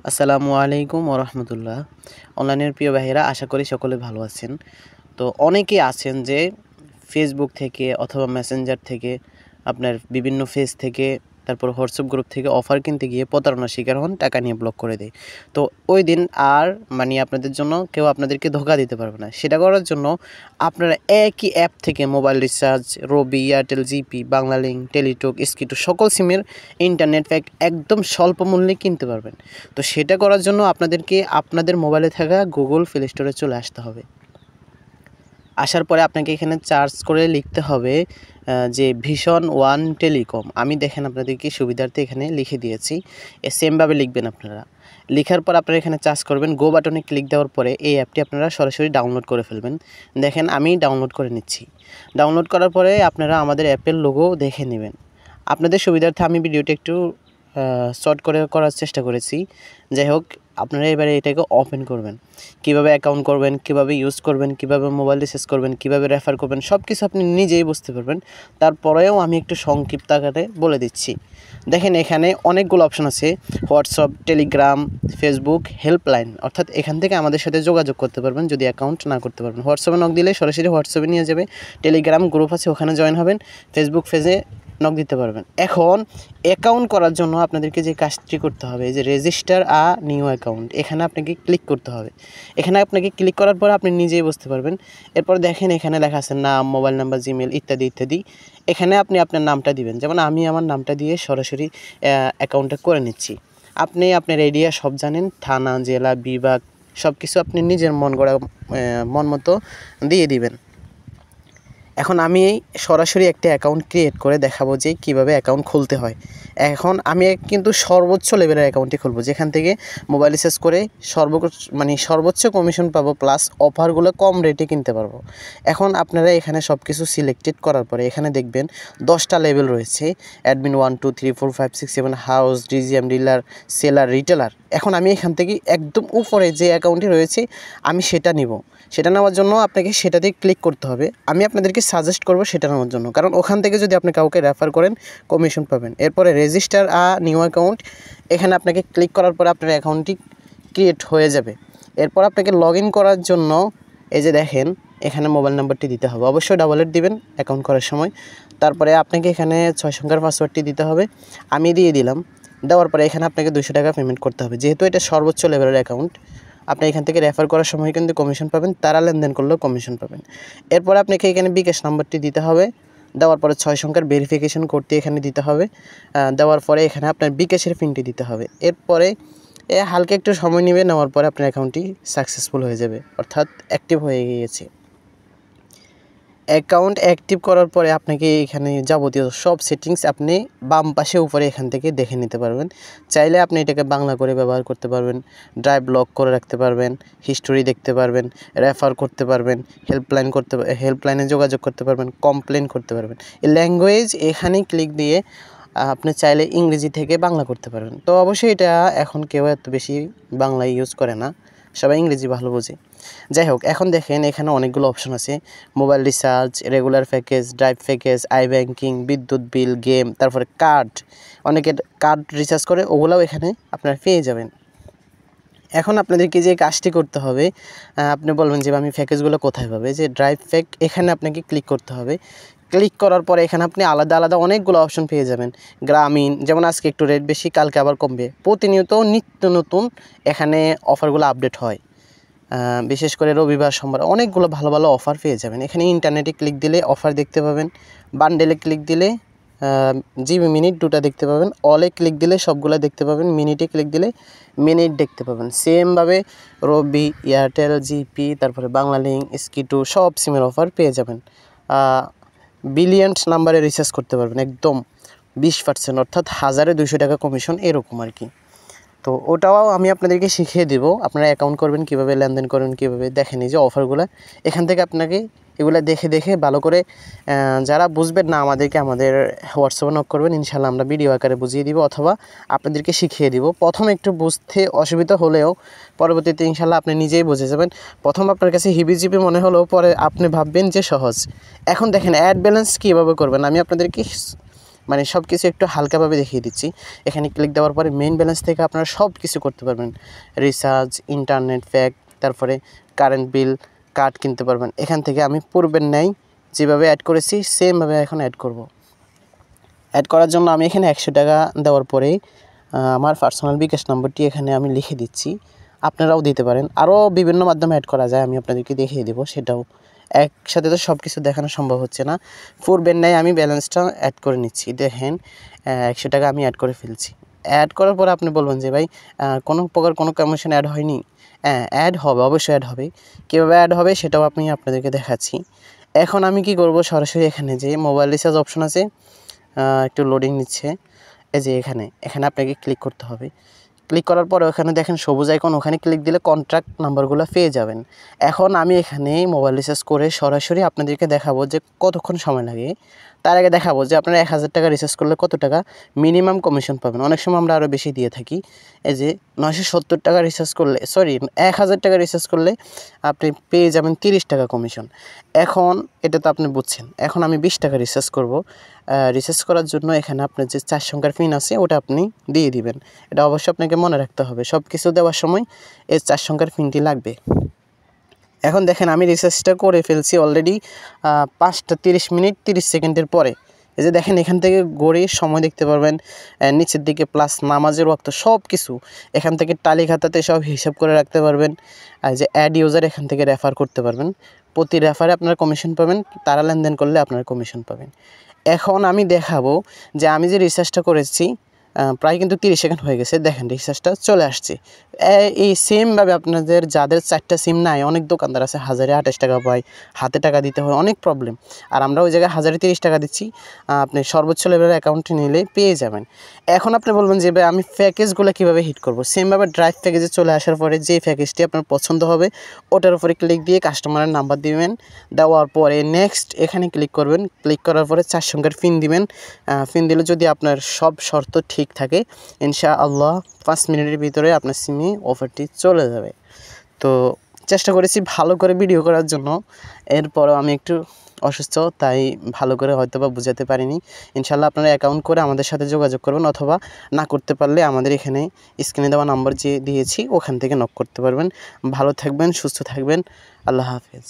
আসসালামু আলাইকুম ওরহমতুল্লাহ। অনলাইনের প্রিয় ভাইয়েরা, আশা করি সকলে ভালো আছেন। তো অনেকেই আছেন যে ফেসবুক থেকে অথবা মেসেঞ্জার থেকে আপনার বিভিন্ন পেজ থেকে তারপর হোয়াটসঅ্যাপ গ্রুপ থেকে অফার কিনতে গিয়ে প্রতারণার শিকার হন, টাকা নিয়ে ব্লক করে দেয়। তো ওই দিন আর আপনাদের জন্য কেউ আপনাদেরকে ধোঁকা দিতে পারবে না। সেটা করার জন্য আপনারা একই অ্যাপ থেকে মোবাইল রিচার্জ, রবি, এয়ারটেল, জিপি, বাংলালিংক, টেলিটক, স্কিটো সকল সিমের ইন্টারনেট প্যাক একদম স্বল্প মূল্যে কিনতে পারবেন। তো সেটা করার জন্য আপনাদেরকে আপনাদের মোবাইলে থাকা গুগল প্লে স্টোরে চলে আসতে হবে। আসার পরে আপনাকে এখানে সার্চ করে লিখতে হবে যে ভিশন ওয়ান টেলিকম। আমি দেখেন আপনাদেরকে সুবিধার্থে এখানে লিখে দিয়েছি, সেমভাবে লিখবেন আপনারা। লেখার পর আপনারা এখানে সার্চ করবেন, গো বাটনে ক্লিক দেওয়ার পরে এই অ্যাপটি আপনারা সরাসরি ডাউনলোড করে ফেলবেন। দেখেন আমি ডাউনলোড করে নিচ্ছি। ডাউনলোড করার পরে আপনারা আমাদের অ্যাপের লোগো দেখে নেবেন। আপনাদের সুবিধার্থে আমি ভিডিওটি একটু শর্ট করে করার চেষ্টা করেছি। যাই হোক, আপনারা এবারে এটাকে ওপেন করবেন। কিভাবে অ্যাকাউন্ট করবেন, কিভাবে ইউজ করবেন, কিভাবে মোবাইল রিচার্জ করবেন, কিভাবে রেফার করবেন, সব কিছু আপনি নিজেই বুঝতে পারবেন। তারপরেও আমি একটু সংক্ষিপ্ত আকারে বলে দিচ্ছি। দেখেন এখানে অনেকগুলো অপশন আছে, হোয়াটসঅ্যাপ, টেলিগ্রাম, ফেসবুক, হেল্পলাইন। অর্থাৎ এখান থেকে আমাদের সাথে যোগাযোগ করতে পারবেন যদি অ্যাকাউন্ট না করতে পারবেন। হোয়াটসঅ্যাপে নক দিলে সরাসরি হোয়াটসঅ্যাপে নিয়ে যাবে। টেলিগ্রাম গ্রুপ আছে, ওখানে জয়েন হবেন। ফেসবুক পেজে নক দিতে পারবেন। এখন অ্যাকাউন্ট করার জন্য আপনাদেরকে যে কাজটি করতে হবে, যে রেজিস্টার নিউ অ্যাকাউন্ট, এখানে আপনাকে ক্লিক করতে হবে। এখানে আপনাকে ক্লিক করার পর আপনি নিজেই বুঝতে পারবেন। এরপর দেখেন এখানে লেখা আছে নাম, মোবাইল নাম্বার, জিমেল ইত্যাদি ইত্যাদি। এখানে আপনি আপনার নামটা দিবেন। যেমন আমি আমার নামটা দিয়ে সরাসরি অ্যাকাউন্টটা করে নিচ্ছি। আপনি আপনার এরিয়া সব জানেন, থানা, জেলা, বিভাগ সব কিছু আপনি নিজের মন মতো দিয়ে দিবেন। এখন আমি সরাসরি একটা অ্যাকাউন্ট ক্রিয়েট করে দেখাবো যে কীভাবে অ্যাকাউন্ট খুলতে হয়। এখন আমি কিন্তু সর্বোচ্চ লেভেলের অ্যাকাউন্টটি খুলবো, যেখান থেকে মোবাইল রিচার্জ করে সর্বোচ্চ কমিশন পাবো, প্লাস অফারগুলো কম রেটে কিনতে পারবো। এখন আপনারা এখানে সব কিছু সিলেক্টেড করার পরে এখানে দেখবেন 10টা লেভেল রয়েছে, admin 1 2 3 4 5 6 7, house, DGM, dealer, seller, retailer. এখন আমি এখান থেকে একদম উপরে যে অ্যাকাউন্টটি রয়েছে আমি সেটা নিব। সেটা নেওয়ার জন্য আপনাকে সেটাতেই ক্লিক করতে হবে। আমি আপনাদেরকে সাজেস্ট করব সেটা নেওয়ার জন্য, কারণ ওখান থেকে যদি আপনি কাউকে রেফার করেন কমিশন পাবেন। এরপরে রেজিস্টার নিউ অ্যাকাউন্ট, এখানে আপনাকে ক্লিক করার পরে আপনার অ্যাকাউন্টটি ক্রিয়েট হয়ে যাবে। এরপর আপনাকে লগ ইন করার জন্য এই যে দেখেন এখানে মোবাইল নাম্বারটি দিতে হবে, অবশ্যই ডাবল দিবেন অ্যাকাউন্ট করার সময়। তারপরে আপনাকে এখানে 6 সংখ্যার পাসওয়ার্ডটি দিতে হবে, আমি দিয়ে দিলাম। দেওয়ার পরে এখানে আপনাকে 200 টাকা পেমেন্ট করতে হবে, যেহেতু এটা সর্বোচ্চ লেভেলের অ্যাকাউন্ট। আপনি এখান থেকে রেফার করার সময় কিন্তু কমিশন পাবেন, তারা লেনদেন করলেও কমিশন পাবেন। এরপর আপনাকে এখানে বিকাশ নাম্বারটি দিতে হবে। দেওয়ার পরে 6 সংখ্যার ভেরিফিকেশন কোডটি এখানে দিতে হবে। দেওয়ার পরে এখানে আপনার বিকাশের পিনটি দিতে হবে। এরপরে হালকা একটু সময় নেবে, নেওয়ার পরে আপনার অ্যাকাউন্টটি সাকসেসফুল হয়ে যাবে, অর্থাৎ অ্যাক্টিভ হয়ে গিয়েছে। অ্যাকাউন্ট অ্যাক্টিভ করার পরে আপনাকে এখানে যাবতীয় সব সেটিংস আপনি বাম পাশে উপরে এখান থেকে দেখে নিতে পারবেন। চাইলে আপনি এটাকে বাংলা করে ব্যবহার করতে পারবেন, ড্রাইভ লক করে রাখতে পারবেন, হিস্টোরি দেখতে পারবেন, রেফার করতে পারবেন, হেল্পলাইনে যোগাযোগ করতে পারবেন, কমপ্লেন করতে পারবেন। এই ল্যাঙ্গুয়েজ এখানেই ক্লিক দিয়ে আপনি চাইলে ইংরেজি থেকে বাংলা করতে পারবেন। তো অবশ্যই এটা এখন কেউ এত বেশি বাংলা ইউজ করে না, সবাই ইংরেজি ভালো বোঝে। যাই হোক, এখন দেখেন এখানে অনেকগুলো অপশন আছে, mobile recharge, regular package, drive package, I banking, বিদ্যুৎ বিল, গেম, তারপরে কার্ড। অনেকে কার্ড রিচার্জ করে, ওগুলোও এখানে আপনারা পেয়ে যাবেন। এখন আপনাদেরকে যে কাজটি করতে হবে, আপনি বলবেন যে আমি প্যাকেজগুলো কোথায় পাবে, যে ড্রাইভ প্যাক, এখানে আপনাকে ক্লিক করতে হবে। ক্লিক করার পরে এখানে আপনি আলাদা আলাদা অনেকগুলো অপশন পেয়ে যাবেন। গ্রামীণ, যেমন আজকে একটু রেট বেশি, কালকে আবার কমবে, প্রতিনিয়ত নিত্য নতুন এখানে অফারগুলো আপডেট হয়। বিশেষ করে রবিবার, সোমবার অনেকগুলো ভালো ভালো অফার পেয়ে যাবেন। এখানে ইন্টারনেটে ক্লিক দিলে অফার দেখতে পাবেন, বান্ডেলে ক্লিক দিলে জিবি মিনিট 2টা দেখতে পাবেন, অলে ক্লিক দিলে সবগুলো দেখতে পাবেন, মিনিটে ক্লিক দিলে মিনিট দেখতে পাবেন। সেমভাবে রবি, এয়ারটেল, জিপি, তারপরে বাংলালিংক, স্কিটো সব সিমের অফার পেয়ে যাবেন। বিলিয়ন্স নাম্বারে রিচার্জ করতে পারবেন একদম 20%, অর্থাৎ 1200 টাকা কমিশন, এরকম আর কি। তো ওটাও আমি আপনাদেরকে শিখিয়ে দেব, আপনারা অ্যাকাউন্ট করবেন কীভাবে, লেনদেন করবেন কীভাবে, দেখেন এই যে অফারগুলো। এখান থেকে আপনাকে এগুলো দেখে দেখে ভালো করে, যারা বুঝবেন না আমাদের হোয়াটসঅ্যাপে নক করবেন, ইনশাআল্লাহ আমরা ভিডিও আকারে বুঝিয়ে দিব অথবা আপনাদেরকে শিখিয়ে দিব। প্রথম একটু বুঝতে অসুবিধা হলেও পরবর্তীতে ইনশাআল্লাহ আপনি নিজেই বুঝে যাবেন। প্রথম আপনার কাছে হিবিজিবি মনে হলেও পরে আপনি ভাববেন যে সহজ। এখন দেখেন অ্যাড ব্যালেন্স কীভাবে করবেন, আমি আপনাদেরকে মানে সব কিছু একটু হালকাভাবে দেখিয়ে দিচ্ছি। এখানে ক্লিক দেওয়ার পরে মেইন ব্যালেন্স থেকে আপনারা সব কিছু করতে পারবেন, রিচার্জ, ইন্টারনেট প্যাক, তারপরে কারেন্ট বিল, কার্ড কিনতে পারবেন। এখান থেকে আমি পূর্বের ন্যায় যেভাবে অ্যাড করেছি সেমভাবে এখন অ্যাড করব। অ্যাড করার জন্য আমি এখানে 100 টাকা দেওয়ার পরেই আমার পার্সোনাল বিকাশ নম্বরটি এখানে আমি লিখে দিচ্ছি, আপনারাও দিতে পারেন। আরও বিভিন্ন মাধ্যমে অ্যাড করা যায়, আমি আপনাদেরকে দেখিয়ে দেবো, সেটাও একসাথে তো সব কিছু দেখানো সম্ভব হচ্ছে না। পূর্বের ন্যায় আমি ব্যালেন্সটা অ্যাড করে নিচ্ছি। দেখেন 100 টাকা আমি অ্যাড করে ফেলছি। অ্যাড করার পরে আপনি বলবেন যে ভাই কোনো প্রকার কোনো কমিশন অ্যাড হয়নি। হ্যাঁ, অ্যাড হবে, অবশ্যই অ্যাড হবে। কীভাবে অ্যাড হবে সেটাও আমি আপনাদেরকে দেখাচ্ছি। এখন আমি কি করব, সরাসরি এখানে যে মোবাইল রিচার্জ অপশন আছে, একটু লোডিং নিচ্ছে, এই যে এখানে আপনাকে ক্লিক করতে হবে। ক্লিক করার পরে ওখানে দেখেন সবুজ আইকন, ওখানে ক্লিক দিলে কন্ট্রাক্ট নাম্বারগুলো পেয়ে যাবেন। এখন আমি এখানে মোবাইল রিচার্জ করে সরাসরি আপনাদেরকে দেখাবো যে কতক্ষণ সময় লাগে। তার আগে দেখাবো যে আপনারা 1000 টাকা রিচার্জ করলে কত টাকা মিনিমাম কমিশন পাবেন। অনেক সময় আমরা আরও বেশি দিয়ে থাকি। এই যে 970 টাকা রিচার্জ করলে, 1000 টাকা রিচার্জ করলে আপনি পেয়ে যাবেন 30 টাকা কমিশন। এখন এটা তো আপনি বুঝছেন। এখন আমি 20 টাকা রিচার্জ করব। রিচার্জ করার জন্য এখানে আপনার যে 4 সংখ্যার পিন আছে ওটা আপনি দিয়ে দিবেন। এটা অবশ্যই আপনাকে মনে রাখতে হবে, সব কিছু দেওয়ার সময় এই 4 সংখ্যার পিনটি লাগবে। এখন দেখেন আমি রিচার্জটা করে ফেলছি অলরেডি 5টা 30 মিনিট 30 সেকেন্ডের পরে। এই যে দেখেন এখান থেকে গড়িয়ে সময় দেখতে পারবেন, নিচের দিকে প্লাস নামাজের ওয়াক্ত সব কিছু এখান থেকে টালি খাতাতে সব হিসাব করে রাখতে পারবেন। আর যে অ্যাড ইউজার এখান থেকে রেফার করতে পারবেন, প্রতি রেফারে আপনারা কমিশন পাবেন, তারা লেনদেন করলে আপনারা কমিশন পাবেন। এখন আমি দেখাবো যে আমি যে রিচার্জটা করেছি প্রায় কিন্তু 30 সেকেন্ড হয়ে গেছে। দেখেন রিচার্জটা চলে আসছে। এই সেমভাবে আপনাদের যাদের 4টা সিম নাই, অনেক দোকানদার আছে 1028 টাকা পায়, হাতে টাকা দিতে হয়, অনেক প্রবলেম। আর আমরা ওই জায়গায় 1030 টাকা দিচ্ছি, আপনি সর্বোচ্চ লেভেলের অ্যাকাউন্টে নিলে পেয়ে যাবেন। এখন আপনি বলবেন যে ভাই আমি প্যাকেজগুলো কীভাবে হিট করব। সেমভাবে ড্রাইভ প্যাকেজে চলে আসার পরে যে প্যাকেজটি আপনার পছন্দ হবে ওটার উপরে ক্লিক দিয়ে কাস্টমারের নাম্বার দিবেন। দেওয়ার পরে নেক্সট এখানে ক্লিক করবেন। ক্লিক করার পরে 4 সংখ্যার পিন দিবেন। পিন দিলে যদি আপনার সব শর্ত ঠিক থাকে, ইনশাআল্লাহ 5 মিনিটের ভিতরে আপনার সিমে অফারটি চলে যাবে। তো চেষ্টা করেছি ভালো করে ভিডিও করার জন্য, এরপরও আমি একটু অসুস্থ, তাই ভালো করে হয়তো বা বোঝাতে পারিনি। ইনশাআল্লাহ আপনারা অ্যাকাউন্ট করে আমাদের সাথে যোগাযোগ করবেন, অথবা না করতে পারলে আমাদের এখানে স্ক্রিনে দেওয়া নাম্বার যে দিয়েছি ওখান থেকে নক করতে পারবেন। ভালো থাকবেন, সুস্থ থাকবেন, আল্লাহ হাফেজ।